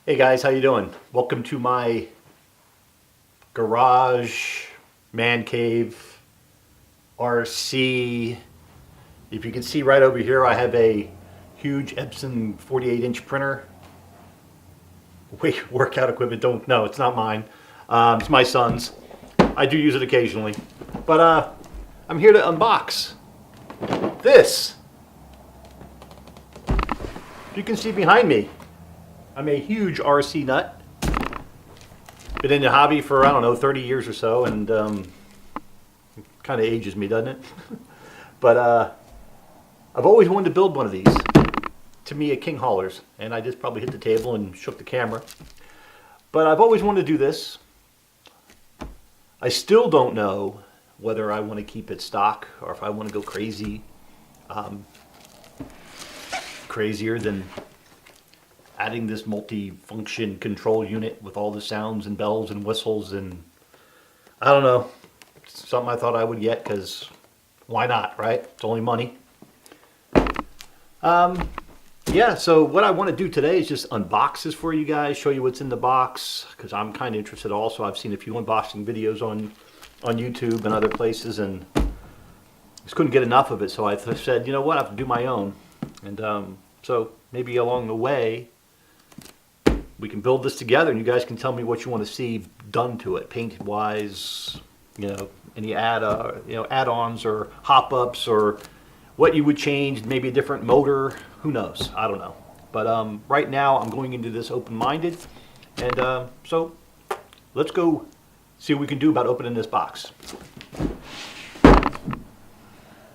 Hey guys, how you doing? Welcome to my garage, man cave, RC. If you can see right over here, I have a huge Epson 48-inch printer. Wait, workout equipment, no, it's not mine. It's my son's. I do use it occasionally. But I'm here to unbox this. You can see behind me, I'm a huge RC nut. Been in the hobby for, I don't know, 30 years or so, and kind of ages me, doesn't it? But I've always wanted to build one of these Tamiya King haulers, and I just probably hit the table and shook the camera. But I've always wanted to do this. I still don't know whether I want to keep it stock or if I want to go crazy, crazier than adding this multi-function control unit with all the sounds and bells and whistles, and I don't know. It's something I thought I would get because why not, right? It's only money. Yeah, so what I want to do today is just unbox this for you guys, show you what's in the box, because I'm kind of interested also. I've seen a few unboxing videos on YouTube and other places, and just couldn't get enough of it, so I said, you know what, I have to do my own. And so maybe along the way, we can build this together, and you guys can tell me what you want to see done to it, painted-wise, you know, any add-ons or hop-ups, or what you would change, maybe a different motor, who knows, I don't know. But right now, I'm going into this open-minded, and so let's go see what we can do about opening this box.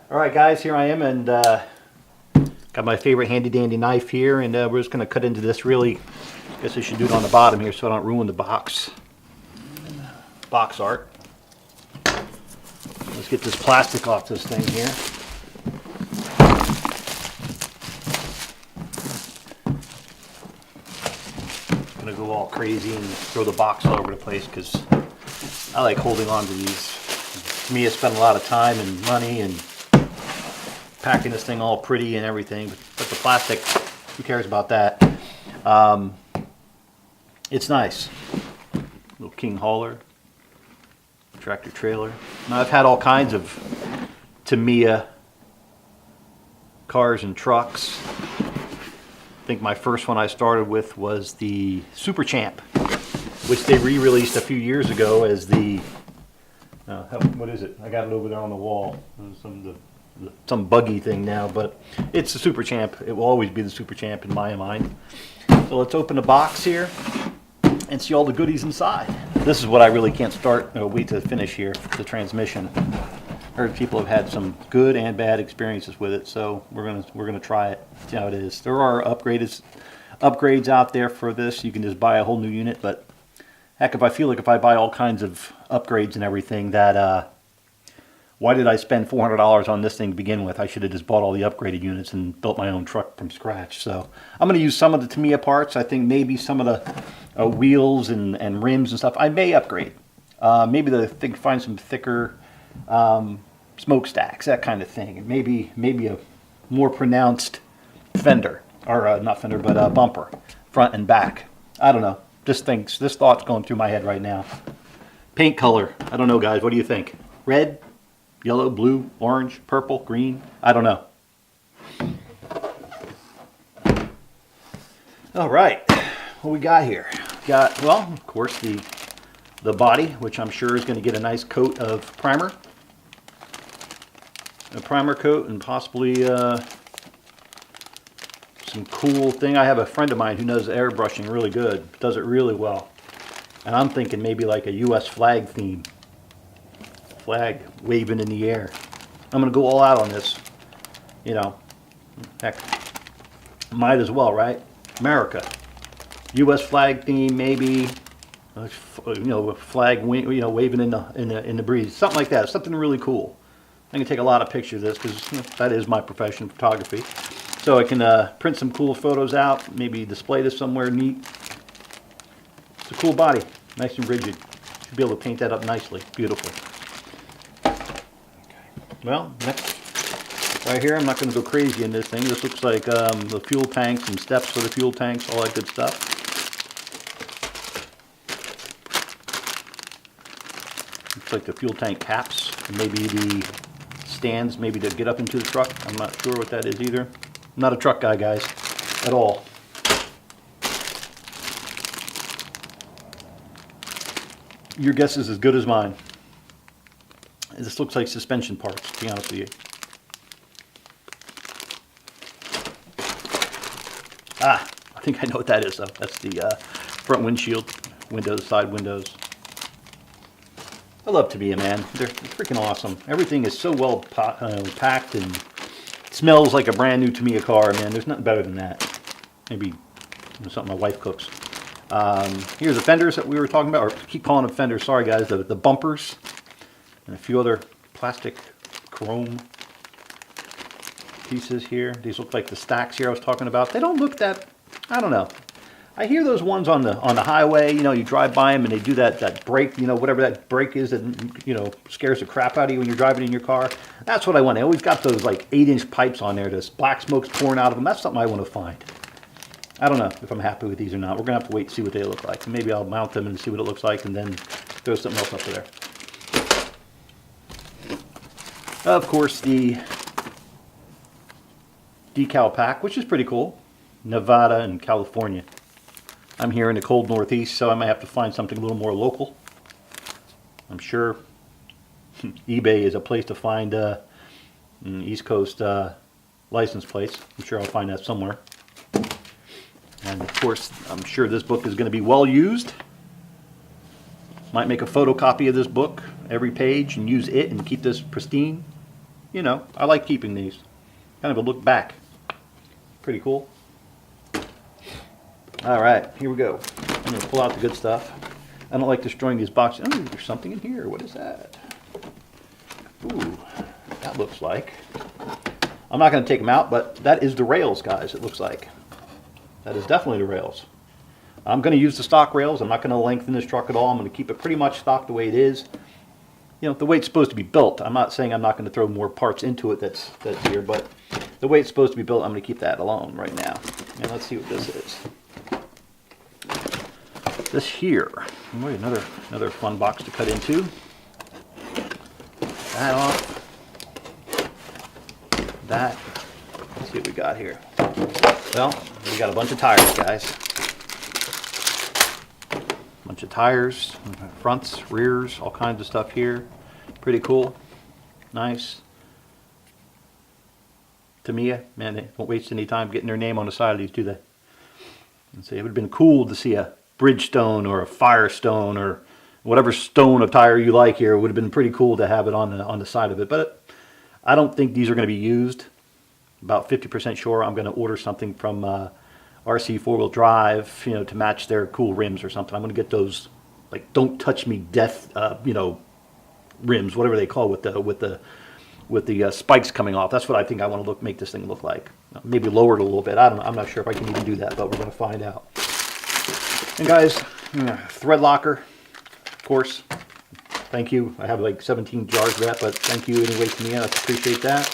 All right, guys, here I am, and got my favorite handy-dandy knife here, and we're just going to cut into this really. I guess I should do it on the bottom here so I don't ruin the box art. Let's get this plastic off this thing here. I'm going to go all crazy and throw the box all over the place because I like holding on to these. To me, I spend a lot of time and money and packing this thing all pretty and everything, but the plastic, who cares about that? It's nice. Little King hauler, tractor trailer. Now, I've had all kinds of Tamiya cars and trucks. I think my first one I started with was the Super Champ, which they re-released a few years ago as the, what is it? I got it over there on the wall. Some buggy thing now, but it's the Super Champ. It will always be the Super Champ in my mind. So let's open the box here and see all the goodies inside. This is what I really can't wait to finish here, the transmission. Heard people have had some good and bad experiences with it, so we're gonna try it, see how it is. There are upgrades out there for this. You can just buy a whole new unit, but heck, if I feel like if I buy all kinds of upgrades and everything, that why did I spend $400 on this thing to begin with? I should have just bought all the upgraded units and built my own truck from scratch. So I'm going to use some of the Tamiya parts. I think maybe some of the wheels and rims and stuff I may upgrade. Maybe find some thicker smokestacks, that kind of thing. And maybe a more pronounced fender, or not fender, but bumper, front and back. I don't know. This thought's going through my head right now. Paint color. I don't know, guys. What do you think? Red? Yellow, blue, orange, purple, green, I don't know. All right, what we got here? Got, well, of course, the body, which I'm sure is going to get a nice coat of primer. A primer coat and possibly some cool thing. I have a friend of mine who knows airbrushing really good, does it really well. And I'm thinking maybe like a US flag theme. Flag waving in the air. I'm going to go all out on this. You know, heck, might as well, right? America. U.S. flag theme, maybe. You know, flag, waving in the breeze. Something like that. Something really cool. I can take a lot of pictures of this because that is my profession, photography. So I can print some cool photos out. Maybe display this somewhere neat. It's a cool body, nice and rigid. Should be able to paint that up nicely. Beautiful. Well, next, right here, I'm not going to go crazy in this thing. This looks like the fuel tanks and steps for the fuel tanks, all that good stuff. Looks like the fuel tank caps, and maybe the stands, maybe to get up into the truck. I'm not sure what that is either. I'm not a truck guy, guys, at all. Your guess is as good as mine. This looks like suspension parts, to be honest with you. Ah, I think I know what that is, though. That's the front windshield, windows, side windows. I love Tamiya, man. They're freaking awesome. Everything is so well packed and smells like a brand new Tamiya car, man. There's nothing better than that. Maybe something my wife cooks. Here's the fenders that we were talking about, or keep calling them fenders. Sorry, guys. The bumpers and a few other plastic chrome pieces here. These look like the stacks here I was talking about. They don't look that, I don't know. I hear those ones on the highway, you know, you drive by them and they do that brake, you know, whatever that brake is that, you know, scares the crap out of you when you're driving in your car. That's what I want. They always got those like 8-inch pipes on there. This black smoke's pouring out of them. That's something I want to find. I don't know if I'm happy with these or not. We're going to have to wait and see what they look like. Maybe I'll mount them and see what it looks like and then throw something else up there. Of course, the decal pack, which is pretty cool. Nevada and California. I'm here in the cold Northeast, so I might have to find something a little more local. I'm sure eBay is a place to find East Coast license plates. I'm sure I'll find that somewhere. And of course, I'm sure this book is going to be well used. Might make a photocopy of this book, every page, and use it and keep this pristine. You know, I like keeping these. Kind of a look back. Pretty cool. Alright, here we go. I'm going to pull out the good stuff. I don't like destroying these boxes. Oh, there's something in here. What is that? Ooh, that looks like. I'm not going to take them out, but that is the rails, guys, it looks like. That is definitely the rails. I'm going to use the stock rails. I'm not going to lengthen this truck at all. I'm going to keep it pretty much stock the way it is. You know, the way it's supposed to be built. I'm not saying I'm not going to throw more parts into it that's here, but the way it's supposed to be built, I'm going to keep that alone right now. And let's see what this is. This here, boy, another fun box to cut into. That off. That. Let's see what we got here. Well, we got a bunch of tires, guys. Bunch of tires, fronts, rears, all kinds of stuff here. Pretty cool. Nice. Tamiya, man, they don't waste any time getting their name on the side of these, do they? And so it would have been cool to see a Bridgestone or a Firestone or whatever stone of tire you like here. It would have been pretty cool to have it on the side of it. But I don't think these are going to be used. About 50% sure I'm going to order something from RC 4-wheel drive, you know, to match their cool rims or something. I'm going to get those, like, don't touch me death, you know, rims, whatever they call with the spikes coming off. That's what I think I want to make this thing look like. Maybe lower it a little bit. I don't know. I'm not sure if I can even do that, but we're going to find out. And guys, thread locker, of course. Thank you. I have like 17 jars of that, but thank you anyway to me. I appreciate that.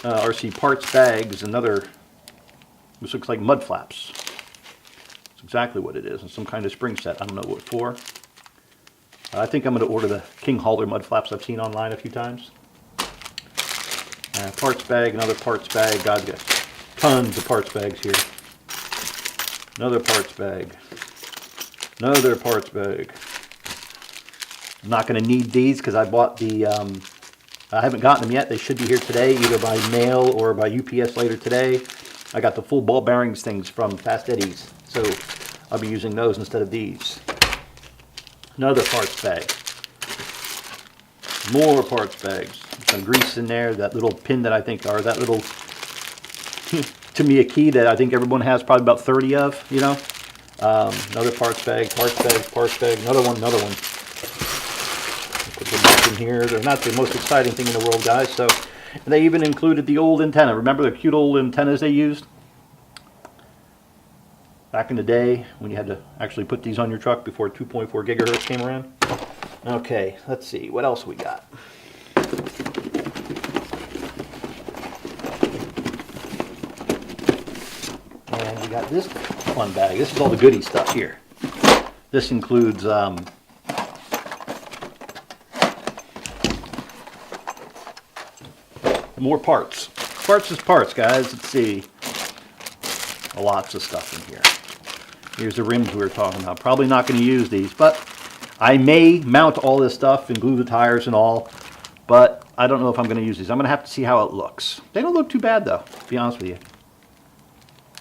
RC parts bags, another. This looks like mud flaps. That's exactly what it is. And some kind of spring set. I don't know what for. I think I'm going to order the King HAULER mud flaps I've seen online a few times. Parts bag, another parts bag. God's got tons of parts bags here. Another parts bag. Another parts bag. I'm not going to need these because I bought the, I haven't gotten them yet. They should be here today, either by mail or by UPS later today. I got the full ball bearings things from Fast Eddie's, so I'll be using those instead of these. Another parts bag. More parts bags. Some grease in there, that little pin that I think, or that little Tamiya key that I think everyone has probably about 30 of, you know. Another parts bag, another one. Put them back in here. They're not the most exciting thing in the world, guys. So they even included the old antenna. Remember the cute old antennas they used? Back in the day when you had to actually put these on your truck before 2.4 gigahertz came around. Okay, let's see. What else we got? And we got this fun bag. This is all the goodie stuff here. This includes More parts. Parts is parts, guys. Let's see. Lots of stuff in here. Here's the rims we were talking about. Probably not going to use these, but I may mount all this stuff and glue the tires and all, but I don't know if I'm going to use these. I'm going to have to see how it looks. They don't look too bad, though, to be honest with you.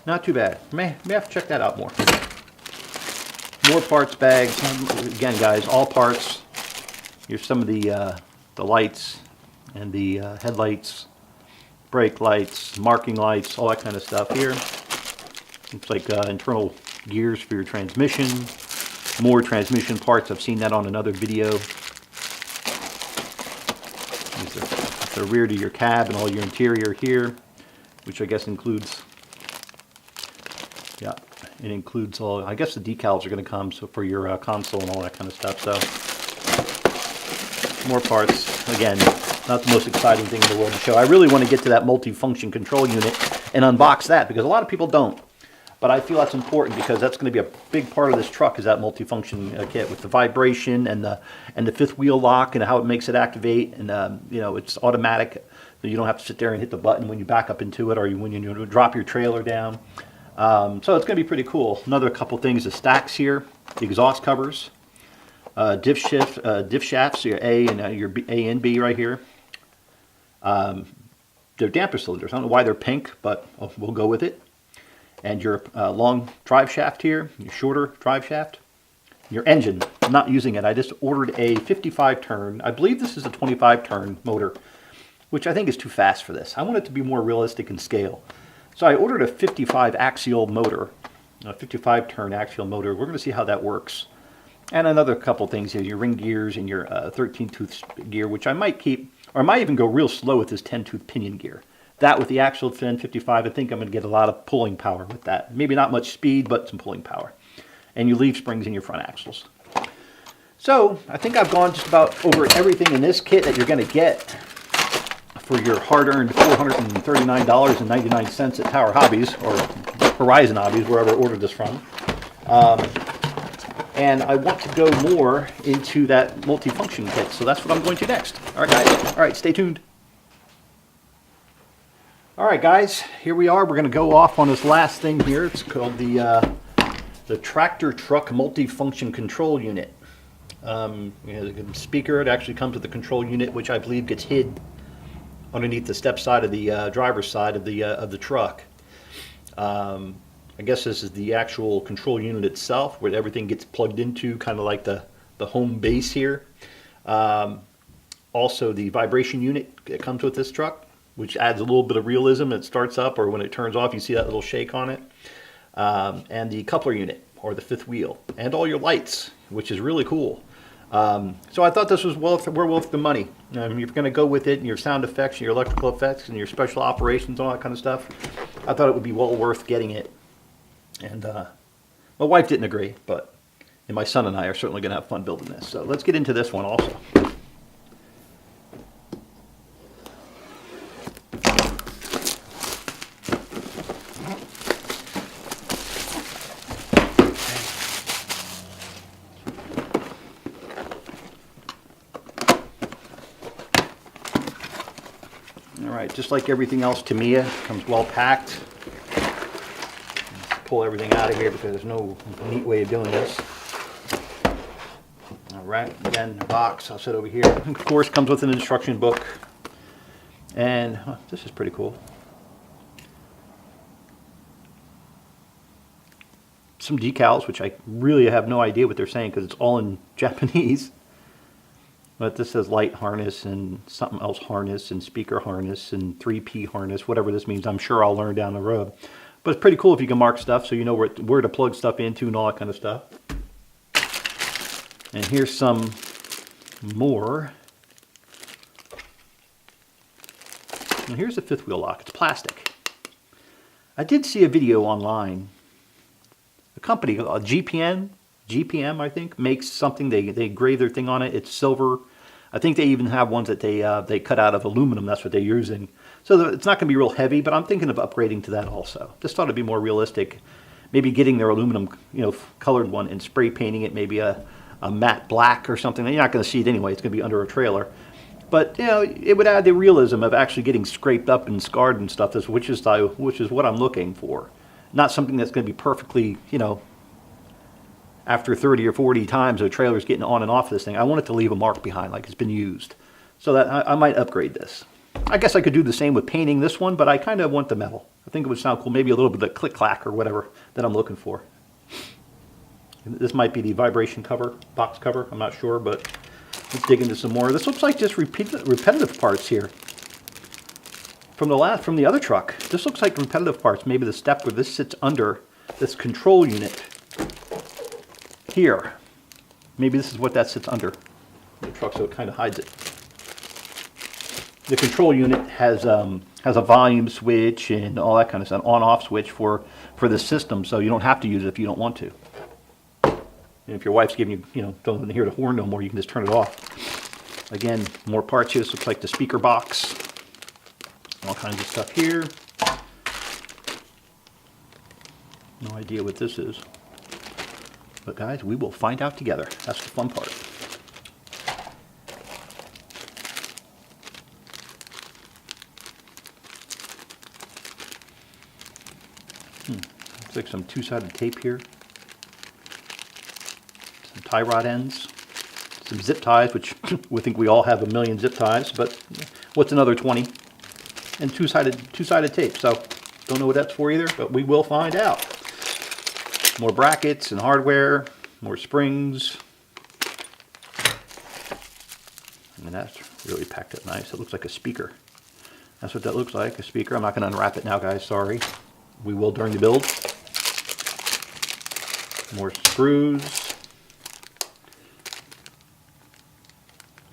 Not too bad. May have to check that out more. More parts bags. Again, guys, all parts. Here's some of the lights and the headlights, brake lights, marking lights, all that kind of stuff here. Looks like internal gears for your transmission. More transmission parts. I've seen that on another video. These are the rear to your cab and all your interior here, which I guess includes, yeah, it includes all, I guess the decals are going to come so for your console and all that kind of stuff. So more parts. Again, not the most exciting thing in the world to show. I really want to get to that multifunction control unit and unbox that because a lot of people don't. But I feel that's important because that's going to be a big part of this truck is that multifunction kit with the vibration and the fifth wheel lock and how it makes it activate, and you know, it's automatic, so you don't have to sit there and hit the button when you back up into it or when you drop your trailer down. So it's going to be pretty cool. Another couple things: the stacks here, the exhaust covers, diff shafts, your A and your A and B right here. They're damper cylinders. I don't know why they're pink, but we'll go with it. And your long drive shaft here, your shorter drive shaft. Your engine, I'm not using it. I just ordered a 55 turn. I believe this is a 25 turn motor, which I think is too fast for this. I want it to be more realistic in scale. So I ordered a 55 axial motor, a 55 turn axial motor. We're going to see how that works. And another couple things here, your ring gears and your 13 tooth gear, which I might keep, or I might even go real slow with this 10 tooth pinion gear. That with the actual 1055, I think I'm going to get a lot of pulling power with that. Maybe not much speed, but some pulling power. And you leave springs in your front axles. So I think I've gone just about over everything in this kit that you're going to get for your hard-earned $439.99 at Tower Hobbies or Horizon Hobbies, wherever I ordered this from. And I want to go more into that multifunction kit, so that's what I'm going to next. All right, guys. All right, stay tuned. All right, guys, here we are. We're going to go off on this last thing here. It's called the tractor truck multifunction control unit. You know, the speaker, it actually comes with the control unit, which I believe gets hid underneath the step side of the driver's side of the truck. I guess this is the actual control unit itself, where everything gets plugged into, kind of like the home base here. Also, the vibration unit that comes with this truck, which adds a little bit of realism. It starts up, or when it turns off, you see that little shake on it. And the coupler unit, or the fifth wheel, and all your lights, which is really cool. So I thought this was well worth the money. You're going to go with it, and your sound effects, and your electrical effects, and your special operations, and all that kind of stuff. I thought it would be well worth getting it. And my wife didn't agree, but and my son and I are certainly going to have fun building this. So let's get into this one also. Alright, just like everything else, Tamiya comes well packed. Let's pull everything out of here because there's no neat way of doing this. Alright, again, the box, I'll set over here. Of course, comes with an instruction book. And this is pretty cool. Some decals, which I really have no idea what they're saying because it's all in Japanese. But this says light harness and something else harness and speaker harness and 3P harness, whatever this means. I'm sure I'll learn down the road. But it's pretty cool if you can mark stuff so you know where to plug stuff into and all that kind of stuff. And here's some more. And here's the fifth wheel lock. It's plastic. I did see a video online. A company, GPM, I think, makes something. They engrave their thing on it. It's silver. I think they even have ones that they cut out of aluminum. That's what they're using. So it's not going to be real heavy, but I'm thinking of upgrading to that also. Just thought it'd be more realistic. Maybe getting their aluminum, colored one and spray painting it, maybe a matte black or something. You're not going to see it anyway. It's going to be under a trailer. But you know, it would add the realism of actually getting scraped up and scarred and stuff, which is what I'm looking for. Not something that's going to be perfectly, you know, after 30 or 40 times the trailer's getting on and off this thing. I want it to leave a mark behind like it's been used. So that I might upgrade this. I guess I could do the same with painting this one, but I kind of want the metal. I think it would sound cool, maybe a little bit of click-clack or whatever that I'm looking for. This might be the vibration cover, box cover, I'm not sure, but let's dig into some more. This looks like just repetitive parts here. From the other truck. This looks like repetitive parts. Maybe the step where this sits under this control unit here. Maybe this is what that sits under the truck, so it kind of hides it. The control unit has a volume switch and all that kind of stuff, on-off switch for the system, so you don't have to use it if you don't want to. And if your wife's giving you, you know, don't want to hear the horn no more, you can just turn it off. Again, more parts here. This looks like the speaker box. All kinds of stuff here. No idea what this is. But guys, we will find out together. That's the fun part. Looks like some two-sided tape here. Some tie rod ends. Some zip ties, which we think we all have a million zip ties, but what's another 20? And two-sided tape. So don't know what that's for either, but we will find out. More brackets and hardware, more springs. I mean, that's really packed up nice. It looks like a speaker. That's what that looks like, a speaker. I'm not going to unwrap it now, guys, sorry. We will during the build. More screws.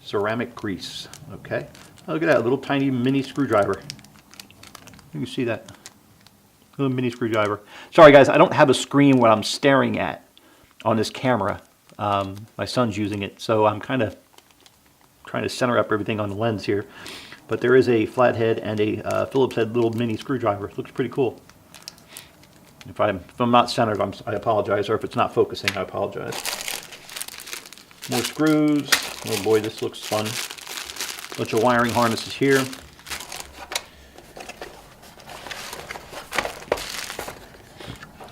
Ceramic grease, okay. Oh, look at that, little tiny mini screwdriver. You can see that. Little mini screwdriver. Sorry guys, I don't have a screen where I'm staring at on this camera. My son's using it, so I'm kind of trying to center up everything on the lens here. But there is a flathead and a Phillips head little mini screwdriver. It looks pretty cool. If I'm not centered, I apologize, or if it's not focusing, I apologize. More screws. Oh boy, this looks fun. Bunch of wiring harnesses here.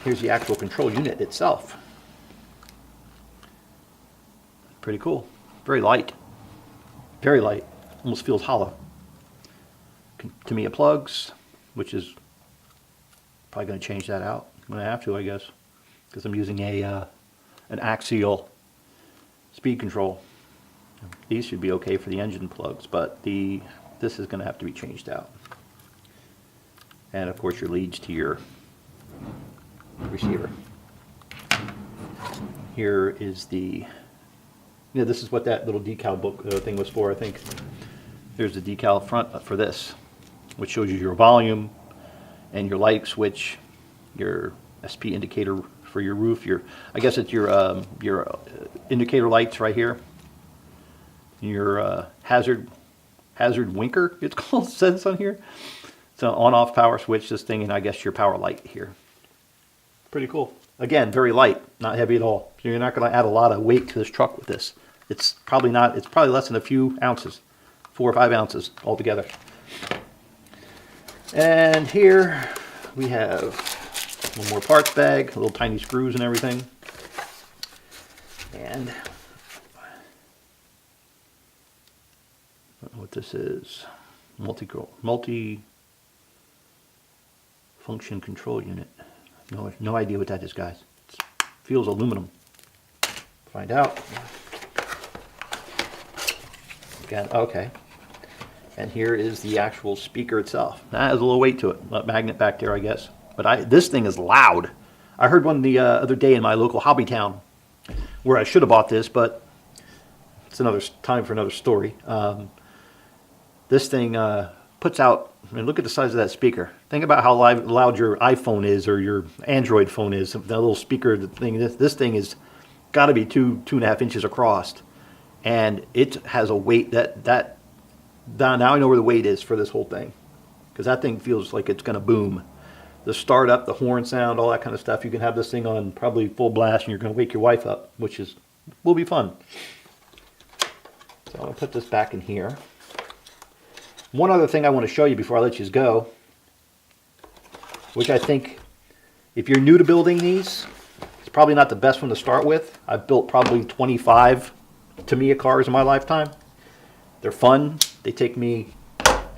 Here's the actual control unit itself. Pretty cool. Very light. Very light. Almost feels hollow. Tamiya plugs, which is probably going to change that out. I'm going to have to, I guess, because I'm using an axial speed control. These should be okay for the engine plugs, but this is going to have to be changed out. And of course your leads to your receiver. Here is this is what that little decal book thing was for, I think. There's the decal front for this, which shows you your volume and your light switch, your SP indicator for your roof. I guess it's your indicator lights right here. Your hazard winker, it's called, says on here. It's an on-off power switch, this thing, and I guess your power light here. Pretty cool. Again, very light, not heavy at all. So you're not going to add a lot of weight to this truck with this. It's probably less than a few ounces, 4 or 5 ounces altogether. And here we have one more parts bag, little tiny screws and everything. And I don't know what this is. Multifunction control unit. No idea what that is, guys. It feels aluminum. Find out. Again, okay. And here is the actual speaker itself. That has a little weight to it. A magnet back there, I guess. But this thing is loud. I heard one the other day in my local hobby town where I should have bought this, but it's another time for another story. This thing puts out, I mean, look at the size of that speaker. Think about how loud your iPhone is or your Android phone is. That little speaker thing. This thing is got to be 2.5 inches across, and it has a weight that now I know where the weight is for this whole thing, because that thing feels like it's going to boom. The startup, the horn sound, all that kind of stuff. You can have this thing on probably full blast, and you're going to wake your wife up, which will be fun. So I'll put this back in here. One other thing I want to show you before I let you go, which I think if you're new to building these, it's probably not the best one to start with. I've built probably 25 Tamiya cars in my lifetime. They're fun. They take me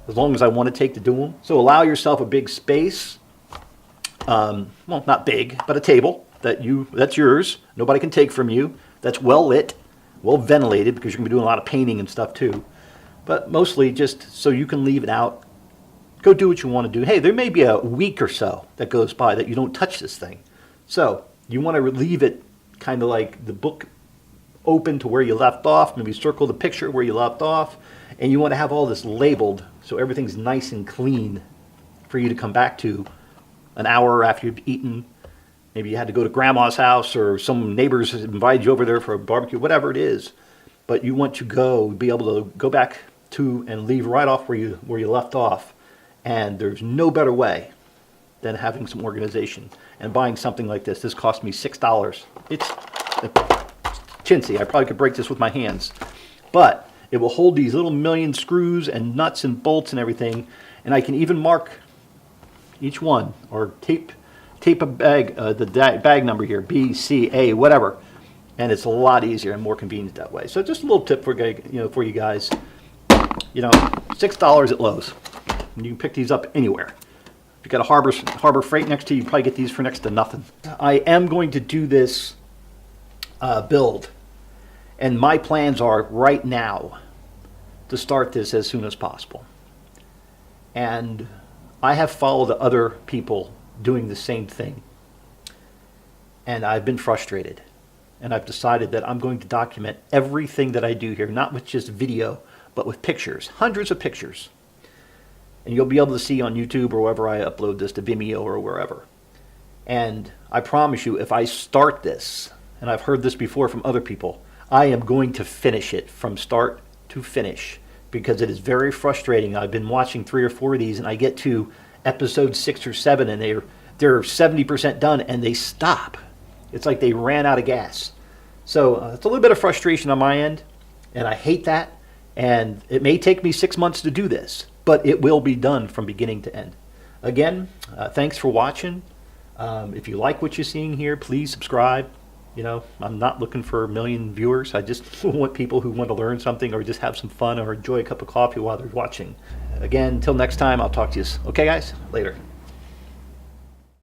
as long as I want to take to do them. So allow yourself a big space. Well, not big, but a table that's yours. Nobody can take from you. That's well lit, well ventilated, because you're going to be doing a lot of painting and stuff too. But mostly just so you can leave it out. Go do what you want to do. Hey, there may be a week or so that goes by that you don't touch this thing. So you want to leave it kind of like the book open to where you left off. Maybe circle the picture where you left off. And you want to have all this labeled so everything's nice and clean for you to come back to an hour after you've eaten. Maybe you had to go to grandma's house, or some neighbors invited you over there for a barbecue, whatever it is. But you want to be able to go back to and leave right off where you left off. And there's no better way than having some organization and buying something like this. This cost me $6. It's chintzy. I probably could break this with my hands. But it will hold these little million screws and nuts and bolts and everything. And I can even mark each one, or tape a bag, the bag number here, B, C, A, whatever. And it's a lot easier and more convenient that way. So just a little tip for you guys. $6 at Lowe's. And you can pick these up anywhere. If you got a Harbor Freight next to you, you probably get these for next to nothing. I am going to do this build, and my plans are right now to start this as soon as possible. And I have followed other people doing the same thing, and I've been frustrated. And I've decided that I'm going to document everything that I do here, not with just video, but with pictures, hundreds of pictures. And you'll be able to see on YouTube or wherever I upload this, to Vimeo or wherever. And I promise you, if I start this, and I've heard this before from other people, I am going to finish it from start to finish, because it is very frustrating. I've been watching 3 or 4 of these, and I get to episode 6 or 7, and they're 70% done, and they stop. It's like they ran out of gas. So it's a little bit of frustration on my end, and I hate that. And it may take me 6 months to do this, but it will be done from beginning to end. Again, thanks for watching. If you like what you're seeing here, please subscribe. I'm not looking for 1 million viewers. I just want people who want to learn something, or just have some fun, or enjoy a cup of coffee while they're watching. Again, until next time, I'll talk to you. Okay, guys? Later.